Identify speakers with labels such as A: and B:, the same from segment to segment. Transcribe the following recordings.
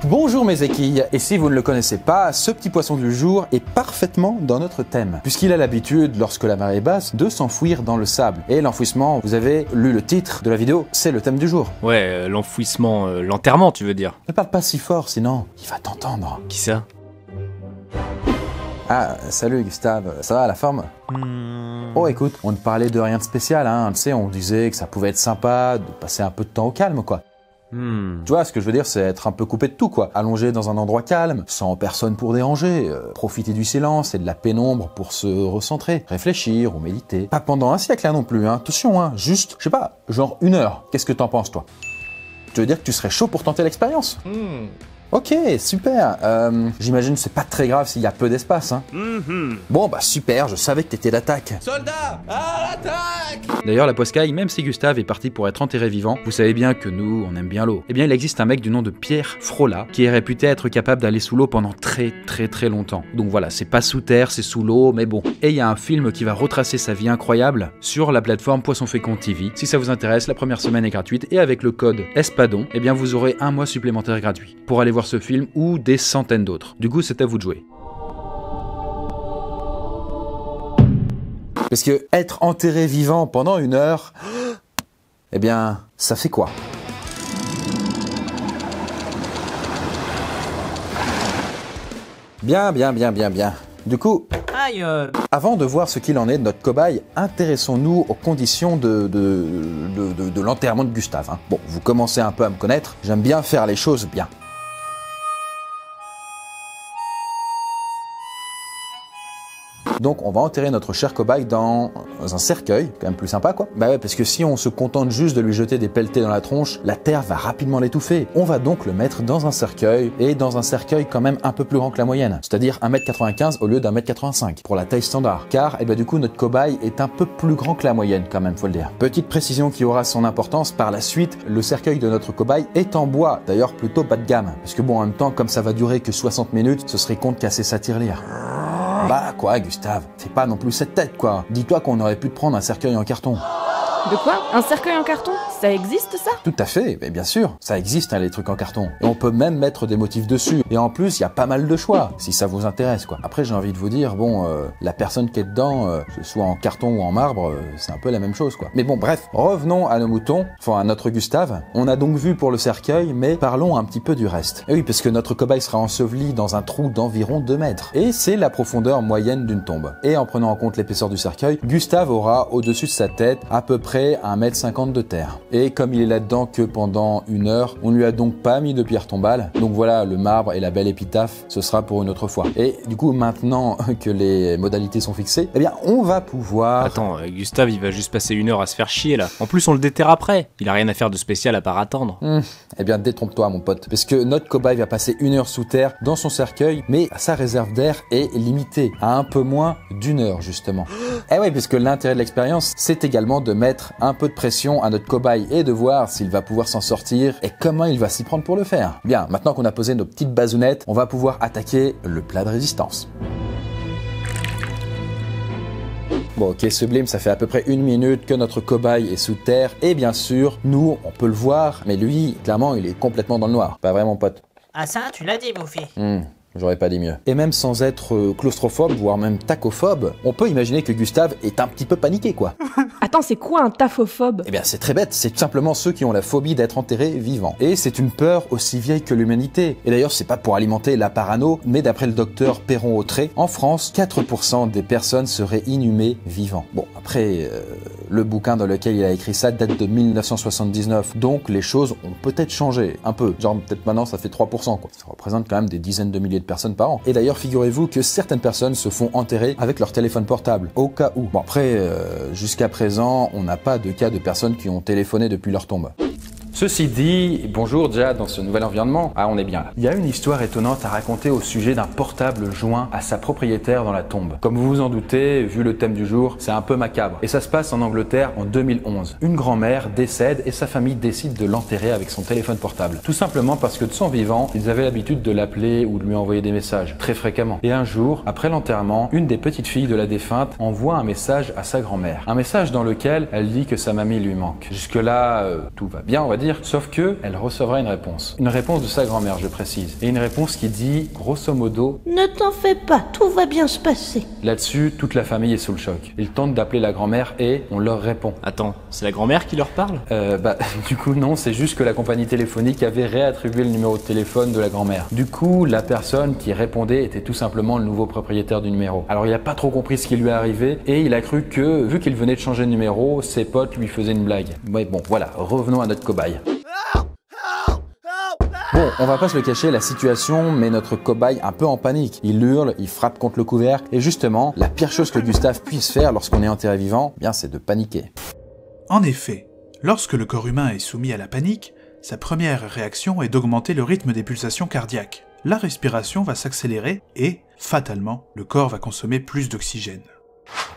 A: Bonjour mes équilles, et si vous ne le connaissez pas, ce petit poisson du jour est parfaitement dans notre thème, puisqu'il a l'habitude, lorsque la marée est basse, de s'enfouir dans le sable. Et l'enfouissement, vous avez lu le titre de la vidéo, c'est le thème du jour.
B: Ouais, l'enfouissement, l'enterrement tu veux dire.
A: Ne parle pas si fort, sinon il va t'entendre.
B: Qui ça?
A: Ah, salut Gustave, ça va la forme? Oh écoute, on ne parlait de rien de spécial, hein, tu sais, on disait que ça pouvait être sympa de passer un peu de temps au calme, quoi. Tu vois, ce que je veux dire, c'est être un peu coupé de tout, quoi. Allongé dans un endroit calme, sans personne pour déranger, profiter du silence et de la pénombre pour se recentrer, réfléchir ou méditer. Pas pendant un siècle, hein, non plus, hein. Attention, hein, juste, je sais pas, genre 1 heure. Qu'est-ce que t'en penses, toi? Tu veux dire que tu serais chaud pour tenter l'expérience? Ok, super. J'imagine que c'est pas très grave s'il y a peu d'espace, hein. Bon, bah super, je savais que t'étais d'attaque.
C: Soldats, à l'attaque!
B: D'ailleurs, la poiscaille, même si Gustave est parti pour être enterré vivant, vous savez bien que nous, on aime bien l'eau. Eh bien, il existe un mec du nom de Pierre Frolat qui est réputé être capable d'aller sous l'eau pendant très longtemps. Donc voilà, c'est pas sous terre, c'est sous l'eau, mais bon. Et il y a un film qui va retracer sa vie incroyable sur la plateforme Poisson Fécond TV. Si ça vous intéresse, la première semaine est gratuite et avec le code ESPADON, eh bien vous aurez 1 mois supplémentaire gratuit pour aller voir ce film ou des centaines d'autres. Du coup, c'est à vous de jouer.
A: Parce que être enterré vivant pendant 1 heure, eh bien, ça fait quoi? Bien. Du coup,
C: Aïe!
A: avant de voir ce qu'il en est de notre cobaye, intéressons-nous aux conditions de l'enterrement de Gustave, hein. Bon, vous commencez un peu à me connaître, j'aime bien faire les choses bien. Donc on va enterrer notre cher cobaye dans un cercueil, quand même plus sympa quoi. Bah ouais, parce que si on se contente juste de lui jeter des pelletés dans la tronche, la terre va rapidement l'étouffer. On va donc le mettre dans un cercueil, et dans un cercueil quand même un peu plus grand que la moyenne, c'est-à-dire 1m95 au lieu d'1m85, pour la taille standard. Car, eh ben, du coup, notre cobaye est un peu plus grand que la moyenne quand même, faut le dire. Petite précision qui aura son importance, par la suite, le cercueil de notre cobaye est en bois, d'ailleurs plutôt bas de gamme. Parce que bon, en même temps, comme ça va durer que 60 minutes, ce serait con de casser sa tirelire. Bah quoi Gustave, fais pas non plus cette tête quoi. Dis-toi qu'on aurait pu te prendre un cercueil en carton.
D: De quoi? Un cercueil en carton? Ça existe ça?
A: Tout à fait, mais bien sûr, ça existe hein, les trucs en carton. Et on peut même mettre des motifs dessus. Et en plus, il y a pas mal de choix, si ça vous intéresse quoi. Après j'ai envie de vous dire, bon, la personne qui est dedans, que ce soit en carton ou en marbre, c'est un peu la même chose quoi. Mais bon bref, revenons à nos moutons, enfin à notre Gustave. On a donc vu pour le cercueil, mais parlons un petit peu du reste. Et oui, parce que notre cobaye sera enseveli dans un trou d'environ 2 mètres. Et c'est la profondeur moyenne d'une tombe. Et en prenant en compte l'épaisseur du cercueil, Gustave aura au-dessus de sa tête à peu près 1,50 m de terre. Et comme il est là-dedans que pendant 1 heure, on lui a donc pas mis de pierre tombale. Donc voilà, le marbre et la belle épitaphe, ce sera pour une autre fois. Et du coup, maintenant que les modalités sont fixées, eh bien, on va pouvoir...
B: Attends, Gustave, il va juste passer 1 heure à se faire chier là. En plus, on le déterre après. Il a rien à faire de spécial à part attendre.
A: Eh bien, détrompe-toi, mon pote. Parce que notre cobaye va passer 1 heure sous terre dans son cercueil, mais sa réserve d'air est limitée à un peu moins d'1 heure, justement. Eh oui, parce que l'intérêt de l'expérience, c'est également de mettre un peu de pression à notre cobaye et de voir s'il va pouvoir s'en sortir et comment il va s'y prendre pour le faire. Bien, maintenant qu'on a posé nos petites bazounettes, on va pouvoir attaquer le plat de résistance. Bon ok, sublime, ça fait à peu près 1 minute que notre cobaye est sous terre et bien sûr, nous, on peut le voir, mais lui, clairement, il est complètement dans le noir. Pas vraiment, pote.
C: Ah ça, tu l'as dit, Bouffi.
A: J'aurais pas dit mieux. Et même sans être claustrophobe, voire même tacophobe, on peut imaginer que Gustave est un petit peu paniqué, quoi.
D: Attends, c'est quoi un taphophobe?
A: Eh bien, c'est très bête, c'est tout simplement ceux qui ont la phobie d'être enterrés vivants. Et c'est une peur aussi vieille que l'humanité. Et d'ailleurs, c'est pas pour alimenter la parano, mais d'après le docteur Perron-Autré, en France, 4% des personnes seraient inhumées vivants. Bon, après, le bouquin dans lequel il a écrit ça date de 1979, donc les choses ont peut-être changé, un peu. Genre, peut-être maintenant, ça fait 3%, quoi. Ça représente quand même des dizaines de milliers de personnes par an. Et d'ailleurs, figurez-vous que certaines personnes se font enterrer avec leur téléphone portable, au cas où. Bon, après, jusqu'à présent, on n'a pas de cas de personnes qui ont téléphoné depuis leur tombe. Ceci dit, bonjour déjà dans ce nouvel environnement. Ah, on est bien là. Il y a une histoire étonnante à raconter au sujet d'un portable joint à sa propriétaire dans la tombe. Comme vous vous en doutez, vu le thème du jour, c'est un peu macabre. Et ça se passe en Angleterre en 2011. Une grand-mère décède et sa famille décide de l'enterrer avec son téléphone portable. Tout simplement parce que de son vivant, ils avaient l'habitude de l'appeler ou de lui envoyer des messages, très fréquemment. Et un jour, après l'enterrement, une des petites filles de la défunte envoie un message à sa grand-mère. Un message dans lequel elle dit que sa mamie lui manque. Jusque-là, tout va bien, on va dire.
B: sortir, sauf que elle recevra une réponse. Une réponse de sa grand-mère, je précise. Et une réponse qui dit, grosso modo,
E: Ne t'en fais pas, tout va bien se passer.
B: là-dessus, toute la famille est sous le choc. Ils tentent d'appeler la grand-mère et on leur répond.
F: Attends, c'est la grand-mère qui leur parle?
B: Du coup non, c'est juste que la compagnie téléphonique avait réattribué le numéro de téléphone de la grand-mère. Du coup, la personne qui répondait était tout simplement le nouveau propriétaire du numéro. Alors il a pas trop compris ce qui lui est arrivé et il a cru que, vu qu'il venait de changer de numéro, ses potes lui faisaient une blague. Mais bon, voilà, revenons à notre cobaye. Bon, on va pas se le cacher, la situation met notre cobaye un peu en panique. Il hurle, il frappe contre le couvercle, et justement, la pire chose que Gustave puisse faire lorsqu'on est enterré vivant, eh bien c'est de paniquer.
G: En effet, lorsque le corps humain est soumis à la panique, sa première réaction est d'augmenter le rythme des pulsations cardiaques. La respiration va s'accélérer et, fatalement, le corps va consommer plus d'oxygène.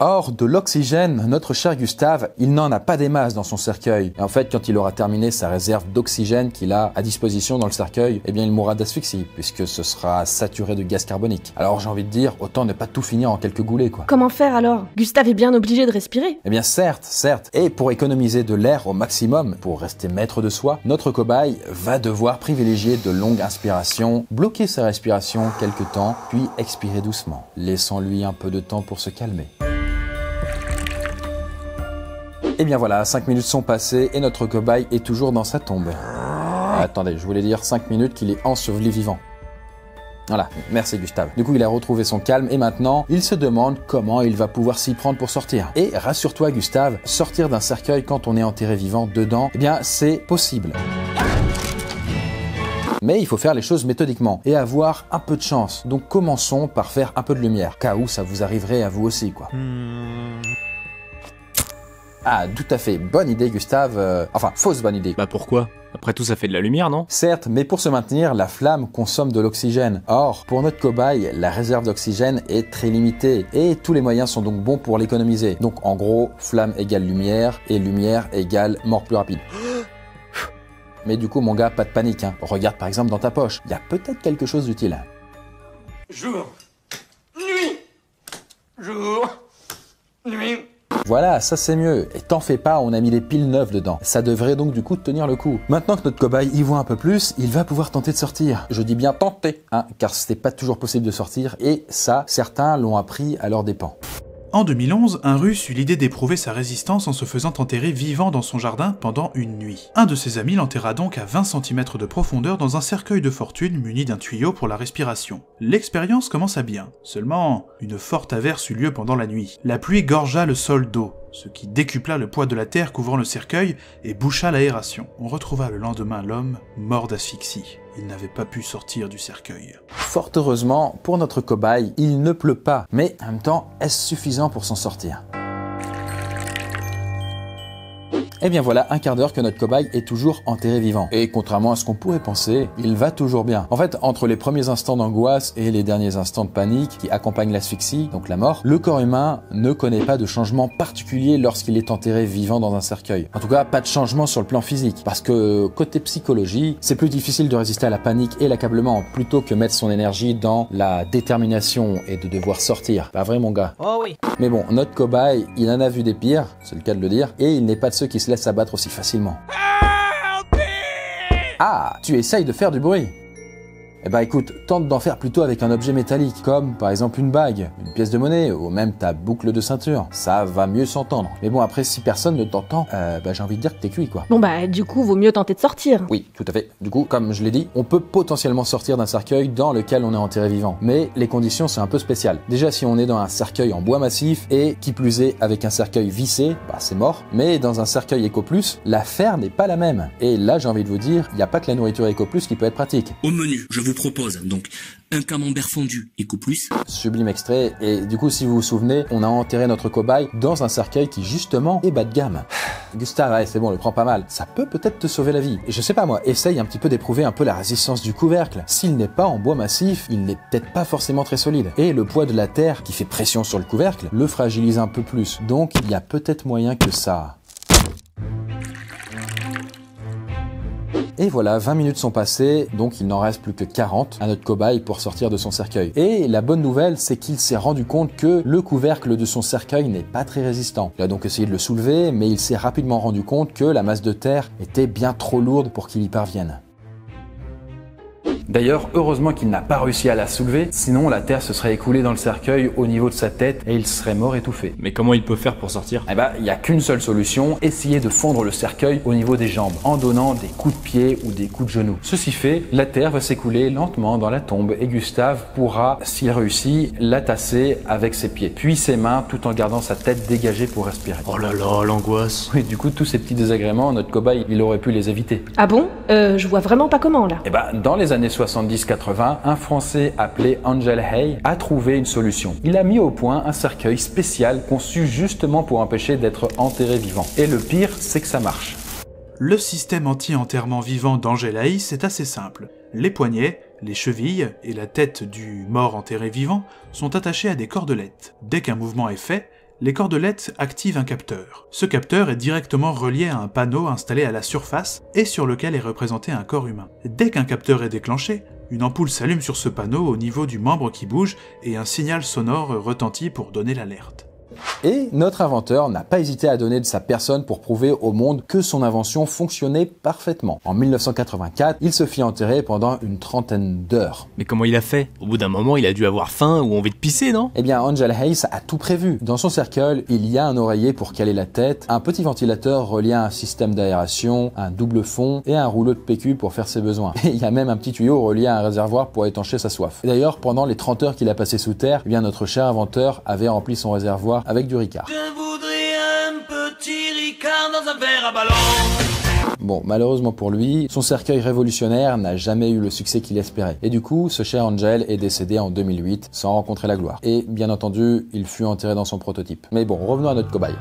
A: Or, de l'oxygène, notre cher Gustave, il n'en a pas des masses dans son cercueil. Et en fait, quand il aura terminé sa réserve d'oxygène qu'il a à disposition dans le cercueil, eh bien il mourra d'asphyxie, puisque ce sera saturé de gaz carbonique. Alors j'ai envie de dire, autant ne pas tout finir en quelques goulets, quoi.
D: Comment faire alors? Gustave est bien obligé de respirer.
A: Eh bien certes. Et pour économiser de l'air au maximum, pour rester maître de soi, notre cobaye va devoir privilégier de longues inspirations, bloquer sa respiration quelques temps, puis expirer doucement, laissant-lui un peu de temps pour se calmer. Et bien voilà, 5 minutes sont passées et notre cobaye est toujours dans sa tombe. Attendez, je voulais dire 5 minutes qu'il est enseveli vivant. Voilà, merci Gustave. Du coup, il a retrouvé son calme et maintenant, il se demande comment il va pouvoir s'y prendre pour sortir. Et rassure-toi Gustave, sortir d'un cercueil quand on est enterré vivant dedans, eh bien c'est possible. Mais il faut faire les choses méthodiquement et avoir un peu de chance. Donc commençons par faire un peu de lumière, cas où ça vous arriverait à vous aussi, quoi. Ah, tout à fait, bonne idée Gustave, enfin fausse bonne idée.
F: Bah pourquoi? Après tout ça fait de la lumière, non?
A: Certes, mais pour se maintenir, la flamme consomme de l'oxygène. Or, pour notre cobaye, la réserve d'oxygène est très limitée et tous les moyens sont donc bons pour l'économiser. Donc en gros, flamme égale lumière et lumière égale mort plus rapide. Mais du coup mon gars, pas de panique, hein. Regarde par exemple dans ta poche, il y a peut-être quelque chose d'utile.
C: Jour, nuit, jour, nuit.
A: Voilà, ça c'est mieux. Et t'en fais pas, on a mis les piles neuves dedans. Ça devrait donc du coup tenir le coup. Maintenant que notre cobaye y voit un peu plus, il va pouvoir tenter de sortir. Je dis bien tenter, hein, car c'était pas toujours possible de sortir, et ça, certains l'ont appris à leurs dépens.
G: En 2011, un Russe eut l'idée d'éprouver sa résistance en se faisant enterrer vivant dans son jardin pendant une nuit. Un de ses amis l'enterra donc à 20 cm de profondeur dans un cercueil de fortune muni d'un tuyau pour la respiration. L'expérience commença bien, seulement une forte averse eut lieu pendant la nuit. La pluie gorgea le sol d'eau, ce qui décupla le poids de la terre couvrant le cercueil et boucha l'aération. On retrouva le lendemain l'homme mort d'asphyxie. Il n'avait pas pu sortir du cercueil.
A: Fort heureusement, pour notre cobaye, il ne pleut pas. Mais en même temps, est-ce suffisant pour s'en sortir ? Et bien voilà, un quart d'heure que notre cobaye est toujours enterré vivant. Et contrairement à ce qu'on pourrait penser, il va toujours bien. En fait, entre les premiers instants d'angoisse et les derniers instants de panique qui accompagnent l'asphyxie, donc la mort, le corps humain ne connaît pas de changement particulier lorsqu'il est enterré vivant dans un cercueil. En tout cas, pas de changement sur le plan physique. Parce que côté psychologie, c'est plus difficile de résister à la panique et l'accablement plutôt que mettre son énergie dans la détermination et de devoir sortir. Pas vrai mon gars?
C: Oh oui.
A: Mais bon, notre cobaye, il en a vu des pires, c'est le cas de le dire, et il n'est pas de ceux qui se laisse abattre aussi facilement. Ah, tu essayes de faire du bruit. Eh ben écoute, tente d'en faire plutôt avec un objet métallique, comme par exemple une bague, une pièce de monnaie, ou même ta boucle de ceinture. Ça va mieux s'entendre. Mais bon, après, si personne ne t'entend, j'ai envie de dire que t'es cuit, quoi.
D: Bon bah du coup, vaut mieux tenter de sortir.
A: Oui, tout à fait. Du coup, comme je l'ai dit, on peut potentiellement sortir d'un cercueil dans lequel on est enterré vivant. Mais les conditions, c'est un peu spécial. Déjà, si on est dans un cercueil en bois massif, et qui plus est avec un cercueil vissé, bah c'est mort. Mais dans un cercueil EcoPlus, l'affaire n'est pas la même. Et là, j'ai envie de vous dire, il n'y a pas que la nourriture EcoPlus qui peut être pratique.
H: Au menu, je vous propose donc un camembert fondu EcoPlus.
A: Sublime extrait. Et du coup, si vous vous souvenez, on a enterré notre cobaye dans un cercueil qui justement est bas de gamme. Gustave, ouais, c'est bon, le prends pas mal. Ça peut peut-être te sauver la vie. Et je sais pas moi, essaye un petit peu d'éprouver un peu la résistance du couvercle. S'il n'est pas en bois massif, il n'est peut-être pas forcément très solide. Et le poids de la terre qui fait pression sur le couvercle le fragilise un peu plus. Donc, il y a peut-être moyen que ça... Et voilà, 20 minutes sont passées, donc il n'en reste plus que 40 à notre cobaye pour sortir de son cercueil. Et la bonne nouvelle, c'est qu'il s'est rendu compte que le couvercle de son cercueil n'est pas très résistant. Il a donc essayé de le soulever, mais il s'est rapidement rendu compte que la masse de terre était bien trop lourde pour qu'il y parvienne.
B: D'ailleurs, heureusement qu'il n'a pas réussi à la soulever, sinon la terre se serait écoulée dans le cercueil au niveau de sa tête et il serait mort étouffé.
F: Mais comment il peut faire pour sortir?
B: Eh ben, il n'y a qu'une seule solution, essayer de fondre le cercueil au niveau des jambes, en donnant des coups de pied ou des coups de genoux. Ceci fait, la terre va s'écouler lentement dans la tombe et Gustave pourra, s'il réussit, la tasser avec ses pieds, puis ses mains, tout en gardant sa tête dégagée pour respirer.
F: Oh là là, l'angoisse.
B: Oui, du coup, tous ces petits désagréments, notre cobaye, il aurait pu les éviter.
D: Ah bon? Je vois vraiment pas comment là.
B: Eh ben, dans les années 70-80, un Français appelé Angel Hay a trouvé une solution. Il a mis au point un cercueil spécial conçu justement pour empêcher d'être enterré vivant. Et le pire, c'est que ça marche.
G: Le système anti-enterrement vivant d'Angel Hay, c'est assez simple. Les poignets, les chevilles et la tête du mort enterré vivant sont attachés à des cordelettes. Dès qu'un mouvement est fait, les cordelettes activent un capteur. Ce capteur est directement relié à un panneau installé à la surface et sur lequel est représenté un corps humain. Dès qu'un capteur est déclenché, une ampoule s'allume sur ce panneau au niveau du membre qui bouge et un signal sonore retentit pour donner l'alerte.
A: Et notre inventeur n'a pas hésité à donner de sa personne pour prouver au monde que son invention fonctionnait parfaitement. En 1984, il se fit enterrer pendant une trentaine d'heures.
F: Mais comment il a fait? Au bout d'un moment, il a dû avoir faim ou envie de pisser, non?
A: Eh bien, Angel Hayes a tout prévu. Dans son cercueil, il y a un oreiller pour caler la tête, un petit ventilateur relié à un système d'aération, un double fond et un rouleau de PQ pour faire ses besoins. Et il y a même un petit tuyau relié à un réservoir pour étancher sa soif. Et d'ailleurs, pendant les 30 heures qu'il a passé sous terre, eh bien, notre cher inventeur avait rempli son réservoir avec du Ricard.
C: Je voudrais un petit Ricard dans un verre à ballon.
A: Bon, malheureusement pour lui, son cercueil révolutionnaire n'a jamais eu le succès qu'il espérait. Et du coup, ce cher Angel est décédé en 2008 sans rencontrer la gloire. Et bien entendu, il fut enterré dans son prototype. Mais bon, revenons à notre cobaye.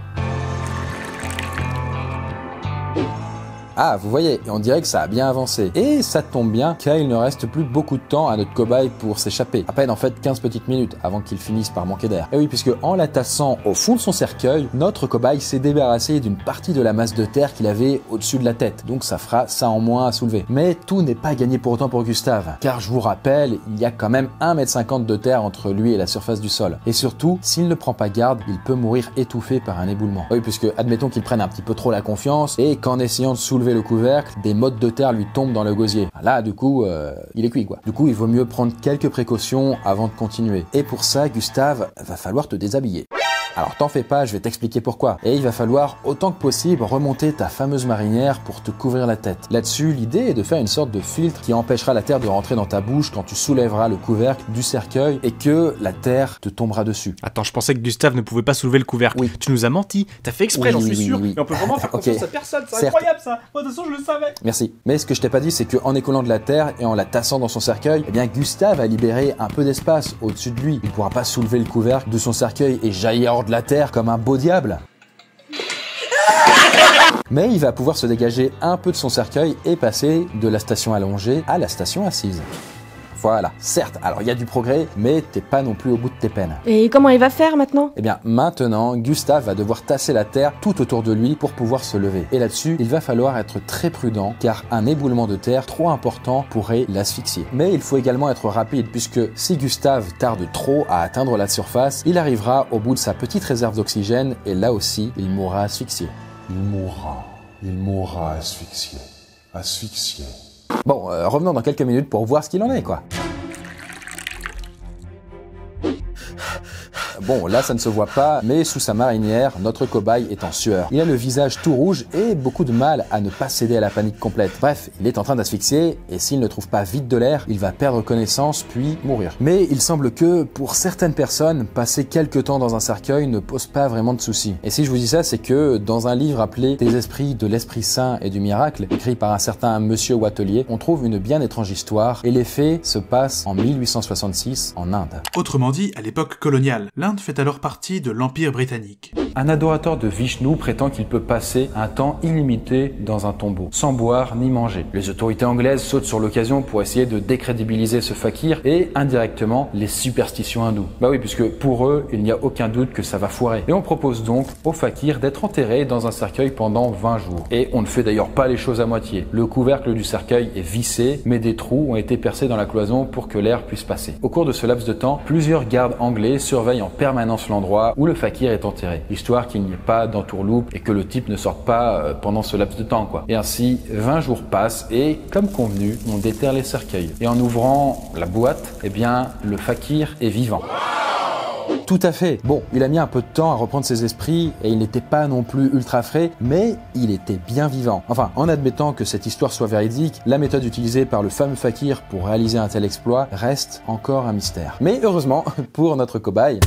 A: Ah, vous voyez, on dirait que ça a bien avancé. Et ça tombe bien, car il ne reste plus beaucoup de temps à notre cobaye pour s'échapper. À peine en fait 15 petites minutes avant qu'il finisse par manquer d'air. Et oui, puisque en la tassant au fond de son cercueil, notre cobaye s'est débarrassé d'une partie de la masse de terre qu'il avait au-dessus de la tête. Donc ça fera ça en moins à soulever. Mais tout n'est pas gagné pour autant pour Gustave. Car je vous rappelle, il y a quand même 1,50 m de terre entre lui et la surface du sol. Et surtout, s'il ne prend pas garde, il peut mourir étouffé par un éboulement. Oui, puisque admettons qu'il prenne un petit peu trop la confiance et qu'en essayant de soulever le couvercle, des mottes de terre lui tombent dans le gosier. Là, du coup, il est cuit, quoi. Du coup, il vaut mieux prendre quelques précautions avant de continuer. Et pour ça, Gustave, va falloir te déshabiller. Alors t'en fais pas, je vais t'expliquer pourquoi. Et il va falloir autant que possible remonter ta fameuse marinière pour te couvrir la tête. Là-dessus, l'idée est de faire une sorte de filtre qui empêchera la terre de rentrer dans ta bouche quand tu soulèveras le couvercle du cercueil et que la terre te tombera dessus.
F: Attends, je pensais que Gustave ne pouvait pas soulever le couvercle.
A: Oui.
F: Tu nous as menti, t'as fait exprès, j'en suis sûr.
G: Et on peut vraiment faire confiance à personne, c'est
A: Certes.
G: incroyable ça. Moi de toute façon je le savais.
A: Merci. Mais ce que je t'ai pas dit, c'est qu'en écoulant de la terre et en la tassant dans son cercueil, eh bien Gustave a libéré un peu d'espace au-dessus de lui. Il pourra pas soulever le couvercle de son cercueil et jaillir hors de la terre comme un beau diable. Mais il va pouvoir se dégager un peu de son cercueil et passer de la station allongée à la station assise. Voilà, certes, alors il y a du progrès, mais t'es pas non plus au bout de tes peines.
D: Et comment il va faire maintenant?
A: Eh bien, maintenant, Gustave va devoir tasser la terre tout autour de lui pour pouvoir se lever. Et là-dessus, il va falloir être très prudent, car un éboulement de terre trop important pourrait l'asphyxier. Mais il faut également être rapide, puisque si Gustave tarde trop à atteindre la surface, il arrivera au bout de sa petite réserve d'oxygène, et là aussi, il mourra asphyxié.
I: Il mourra asphyxié. Asphyxié.
A: Bon, revenons dans quelques minutes pour voir ce qu'il en est, quoi. Bon, là ça ne se voit pas, mais sous sa marinière, notre cobaye est en sueur. Il a le visage tout rouge et beaucoup de mal à ne pas céder à la panique complète. Bref, il est en train d'asphyxier et s'il ne trouve pas vite de l'air, il va perdre connaissance puis mourir. Mais il semble que, pour certaines personnes, passer quelques temps dans un cercueil ne pose pas vraiment de soucis. Et si je vous dis ça, c'est que dans un livre appelé Des esprits de l'Esprit Saint et du Miracle, écrit par un certain Monsieur Watelier, on trouve une bien étrange histoire et les faits se passent en 1866 en Inde.
G: Autrement dit, à l'époque coloniale, l'Inde fait alors partie de l'Empire britannique.
B: Un adorateur de Vishnu prétend qu'il peut passer un temps illimité dans un tombeau, sans boire ni manger. Les autorités anglaises sautent sur l'occasion pour essayer de décrédibiliser ce fakir et indirectement les superstitions hindoues. Bah oui, puisque pour eux, il n'y a aucun doute que ça va foirer. Et on propose donc au fakir d'être enterré dans un cercueil pendant 20 jours. Et on ne fait d'ailleurs pas les choses à moitié. Le couvercle du cercueil est vissé, mais des trous ont été percés dans la cloison pour que l'air puisse passer. Au cours de ce laps de temps, plusieurs gardes anglais surveillent en permanence l'endroit où le fakir est enterré, histoire qu'il n'y ait pas d'entourloupe et que le type ne sorte pas pendant ce laps de temps, quoi. Et ainsi, 20 jours passent et, comme convenu, on déterre les cercueils. Et en ouvrant la boîte, eh bien, le fakir est vivant. Tout à fait. Bon, il a mis un peu de temps à reprendre ses esprits et il n'était pas non plus ultra frais, mais il était bien vivant. Enfin, en admettant que cette histoire soit véridique, la méthode utilisée par le fameux fakir pour réaliser un tel exploit reste encore un mystère. Mais heureusement, pour notre cobaye...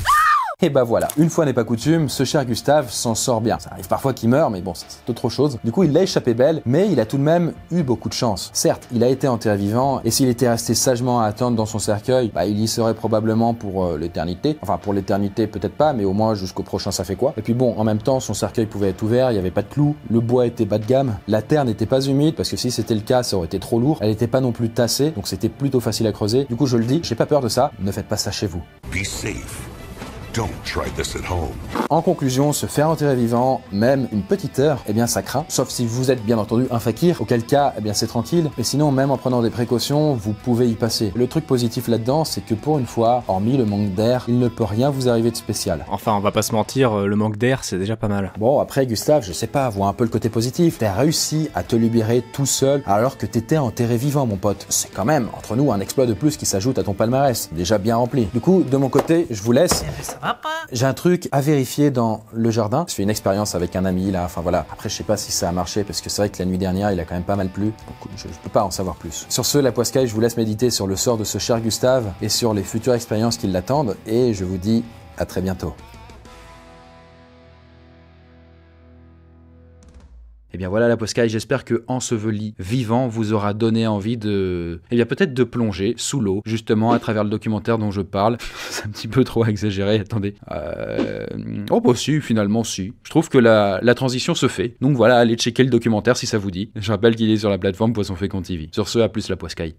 B: Et bah voilà, une fois n'est pas coutume, ce cher Gustave s'en sort bien. Ça arrive parfois qu'il meurt, mais bon, c'est autre chose. Du coup, il l'a échappé belle, mais il a tout de même eu beaucoup de chance. Certes, il a été enterré vivant, et s'il était resté sagement à attendre dans son cercueil, bah il y serait probablement pour l'éternité. Enfin, pour l'éternité peut-être pas, mais au moins jusqu'au prochain ça fait quoi. Et puis bon, en même temps, son cercueil pouvait être ouvert, il n'y avait pas de clous, le bois était bas de gamme, la terre n'était pas humide, parce que si c'était le cas, ça aurait été trop lourd. Elle n'était pas non plus tassée, donc c'était plutôt facile à creuser. Du coup, je le dis, j'ai pas peur de ça, ne faites pas ça chez vous.
I: Be safe. Don't try this at home.
A: En conclusion, se faire enterrer vivant, même une petite heure, eh bien ça craint. Sauf si vous êtes bien entendu un fakir, auquel cas, eh bien c'est tranquille. Mais sinon, même en prenant des précautions, vous pouvez y passer. Le truc positif là-dedans, c'est que pour une fois, hormis le manque d'air, il ne peut rien vous arriver de spécial.
F: Enfin, on va pas se mentir, le manque d'air, c'est déjà pas mal.
A: Bon, après Gustave, je sais pas, vois un peu le côté positif. T'as réussi à te libérer tout seul alors que t'étais enterré vivant, mon pote. C'est quand même, entre nous, un exploit de plus qui s'ajoute à ton palmarès, déjà bien rempli. Du coup, de mon côté, je vous laisse. J'ai un truc à vérifier dans le jardin. Je fais une expérience avec un ami là, enfin voilà. Après je sais pas si ça a marché parce que c'est vrai que la nuit dernière il a quand même pas mal plu. Donc je peux pas en savoir plus. Sur ce, la Poiscaille, je vous laisse méditer sur le sort de ce cher Gustave et sur les futures expériences qui l'attendent. Et je vous dis à très bientôt.
B: Eh bien voilà la Poscaille, j'espère que Enseveli vivant vous aura donné envie de... Eh bien peut-être de plonger sous l'eau, justement à travers le documentaire dont je parle. C'est un petit peu trop exagéré, attendez. Oh bah si, finalement si. Je trouve que la transition se fait. Donc voilà, allez checker le documentaire si ça vous dit. Je rappelle qu'il est sur la plateforme Poisson Fécond TV. Sur ce, à plus la Poscaille.